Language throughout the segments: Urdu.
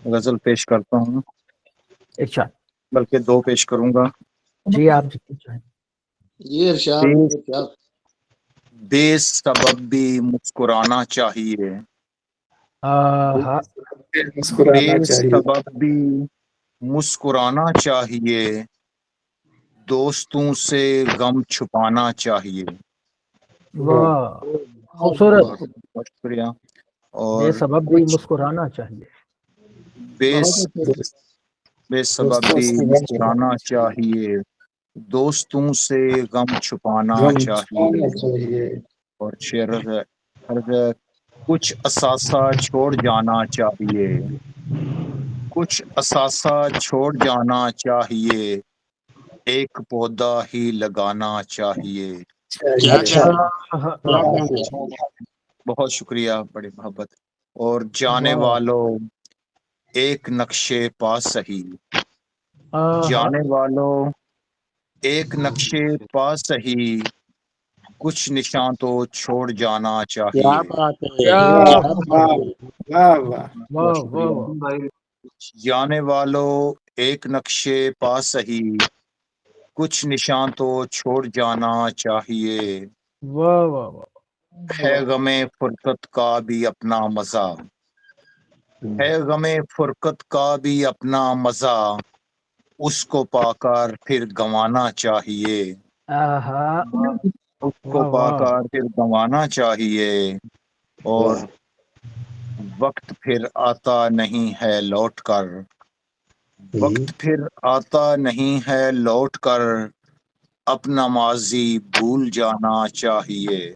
غزل پیش کرتا ہوں، ارشاد بلکہ دو پیش کروں گا۔ جی آپ جتنی چاہیں۔ جی ارشاد بے ارشاد۔ بے سبب بھی مسکرانا چاہیے، ہاں بے مسکرانا چاہیے، سبب بھی مسکرانا چاہیے، دوستوں سے غم چھپانا چاہیے۔ واہ خوبصورت، بہت شکریہ۔ اور بے سبب بھی کچھ مسکرانا چاہیے۔ بے بہت اچھا۔ بے سبب دوستوں بھی سے مسکرانا چاہیے، دوستوں سے غم چھپانا غم چاہیے۔ چھپانا چاہیے، اور شعر ہے، کچھ اثاثہ چھوڑ جانا چاہیے، کچھ اثاثہ چھوڑ جانا چاہیے، ایک پودا ہی لگانا چاہیے۔ کیا چاہیے۔ کہنا ہاں، کیا کہنا۔ بہت شکریہ، بڑی محبت۔ اور جانے واہ، والوں ایک نقشے پا سہی، جانے والوں ایک نقشے پا سہی، کچھ نشان تو چھوڑ جانا کیا چاہیے۔ بات ہے، کیا کیا واہ بات ہے۔ واہ واہ، بہت واہ شکریہ۔ واہ، جانے والوں ایک نقشے پا سہی، کچھ نشان تو چھوڑ جانا چاہیے۔ واہ واہ واہ، ہے غم فرقت کا بھی اپنا مزہ، ہے غم فرقت کا بھی اپنا مزہ، اس کو پا کر پھر گنوانا چاہیے، آہا، اس کو واہ پا واہ، کر پھر گنوانا چاہیے۔ اور واہ، وقت پھر آتا نہیں ہے لوٹ کر، وقت پھر آتا نہیں ہے لوٹ کر، اپنا ماضی بھول جانا چاہیے۔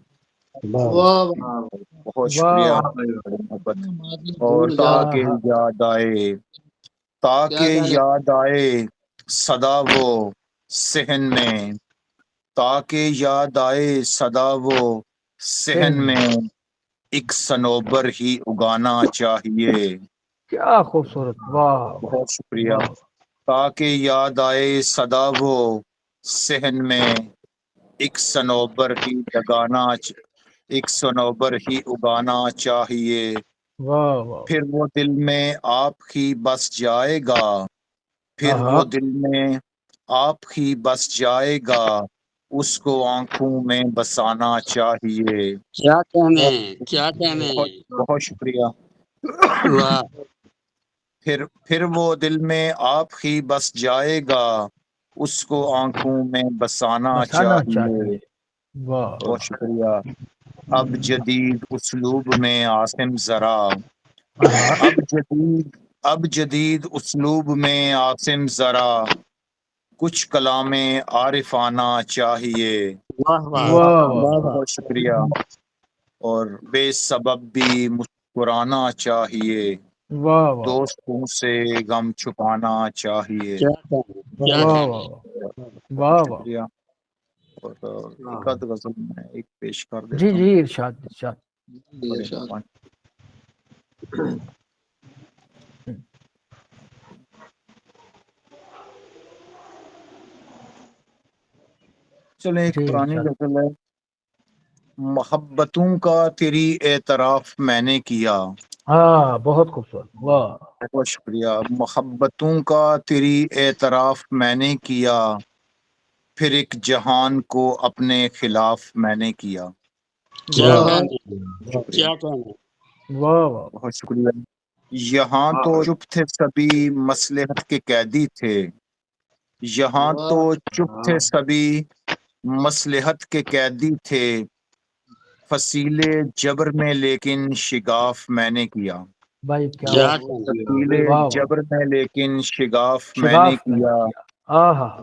واہ، واہ واہ۔ بہت شکریہ، واہ، بڑی محبت۔ اپنا ماضی اور بھول جا۔ تاکہ آہا، یاد آئے، کیا تاکہ کہہ رہے یاد آئے صدا وہ صحن میں، تاکہ یاد آئے صدا وہ صحن میں، ایک صنوبر ہی اگانا چاہیے۔ کیا خوبصورت، واہ بہت شکریہ۔ واہ، تاکہ یاد آئے صدا وہ صحن میں، ایک صنوبر ہی لگانا ایک صنوبر ہی اگانا چاہیے۔ واہ واہ، پھر وہ دل میں آپ ہی بس جائے گا، پھر آہا، وہ دل میں آپ ہی بس جائے گا، اس کو آنکھوں میں بسانا چاہیے۔ کیا کہنے، کیا کہنے۔ بہت بہت شکریہ۔ واہ پھر وہ دل میں آپ ہی بس جائے گا، اس کو آنکھوں میں بسانا بسانا چاہیے۔ چاہیے، واہ بہت شکریہ۔ اب جدید اسلوب میں عاصم ذرا، آہا، اب جدید اسلوب میں عاصم ذرا، کچھ کلام عارفانہ چاہیے۔ واہ واہ واہ واہ، واہ واہ۔ بہت شکریہ۔ اور بے سبب بھی مسکرانا چاہیے، واہ واہ، دوستوں سے غم چھپانا چاہیے۔ کیا کہنے، کیا واہ کہنے۔ واہ، بہت واہ واہ، شکریہ۔ اور ایک آدھ غزل میں ایک پیش کر جی دیتا جی ہوں، ارشاد ارشاد، جی بڑے ارشاد۔ مہربان۔ چلیں ایک جی پرانی ارشاد، غزل ہے۔ محبتوں کا تیری اعتراف میں نے کیا، ہاں بہت خوبصورت، واہ، بہت شکریہ۔ محبتوں کا تیری اعتراف میں نے کیا، پھر ایک جہان کو اپنے خلاف میں نے کیا۔ کیا واہ کہنے، شکریہ، کیا کہنے۔ واہ واہ، بہت شکریہ۔ یہاں تو چپ تھے سبھی مصلحت کے قیدی تھے، یہاں تو چپ تھے سبھی مصلحت کے قیدی تھے، فصیلے جبر میں لیکن شگاف میں نے کیا، بھائی کیا کیا بات، کہنے۔ فصیلے واہ واہ، جبر میں لیکن شگاف میں نے شگاف میں نے کیا۔ کیا، آہا،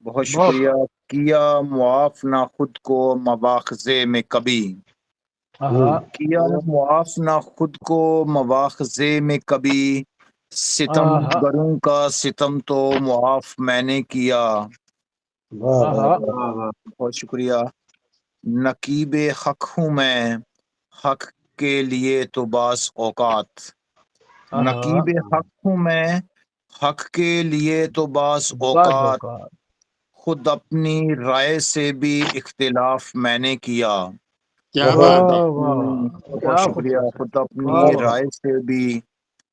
بہت بہت شکریہ۔ کیا معاف نہ خود کو مواخذے میں کبھی، آہا، کیا معاف نہ خود کو مواخذے میں کبھی، ستم آہا، گروں کا ستم تو معاف میں نے کیا۔ واہ آہا، بہت شکریہ۔ نقیب حق ہوں میں حق کے لیے تو بعض اوقات، آہا، نقیب حق ہوں میں حق کے لیے تو بعض بعض اوقات، اوقات، خود اپنی رائے سے بھی اختلاف میں نے کیا۔ کیا واہ بات ہے۔ واہ واہ، بہت کیا شکریہ۔ خوبصورت، خود واہ اپنی واہ، رائے سے بھی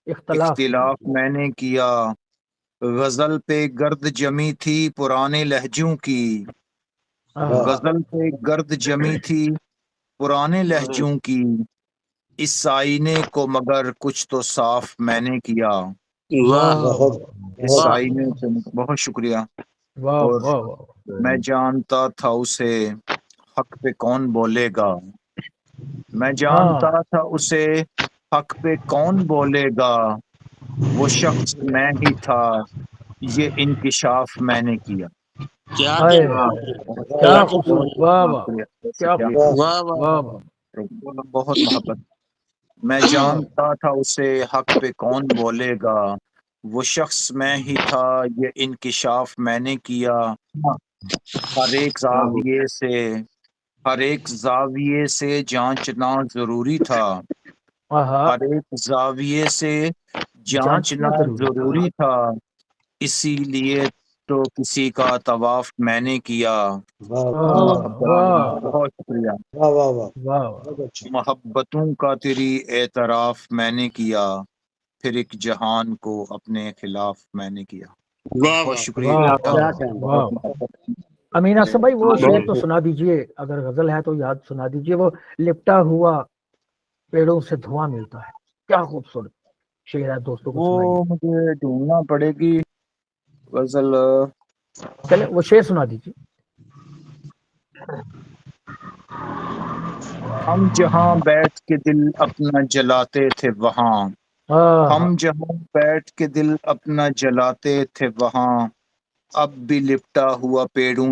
اختلاف میں نے کیا، غزل پہ گرد جمی تھی پرانے لہجوں کی، آہا، غزل پہ گرد جمی تھی پرانے لہجوں کی، اس آئینے کو مگر کچھ تو صاف میں نے کیا، واہ بہت اس واہ آئینے کو بہت شکریہ۔ واہ اور واہ واہ، میں جانتا تھا اسے حق پہ کون بولے گا، میں جانتا تھا اسے حق پہ کون بولے گا، وہ شخص میں ہی تھا، یہ انکشاف میں نے کیا۔ کیا ہائے دن ہائے، واہ کیا کیا خوبصورت، واہ واہ، کیا شکریہ، خوبصورت، واہ واہ واہ واہ، بہت محبت۔ میں جانتا تھا اسے حق پہ کون بولے گا، وہ شخص میں ہی تھا، یہ انکشاف میں نے کیا، ہر ایک زاویے سے ہر ایک زاویے سے جانچنا ضروری تھا، آہا، ہر ایک زاویے سے جانچنا ضروری تھا، اسی لیے تو کسی کا طواف میں نے کیا۔ واہ واہ واہ بہت شکریہ۔ واہ واہ واہ واہ، بہت اچھا محبتوں کا تیری اعتراف میں نے کیا، پھر ایک جہان کو اپنے خلاف میں نے کیا۔ واہ بہت واہ شکریہ، واہ کیا کہنا واہ، بہت محبت۔ امین اصغر بھائی وہ آگے شعر تو سنا دیجئے، اگر غزل ہے تو یاد سنا دیجئے، وہ لپٹا ہوا پیڑوں سے دھواں ملتا ہے، کیا خوبصورت شعر ہے، دوستوں کو سنائیے، وہ مجھے ڈھونڈنا پڑے گی غزل۔ چلے وہ شعر سنا دیجئے۔ ہم جہاں بیٹھ کے دل اپنا جلاتے تھے وہاں، آہا، ہم جہاں بیٹھ کے دل اپنا جلاتے تھے وہاں، اب بھی لپٹا ہوا پیڑوں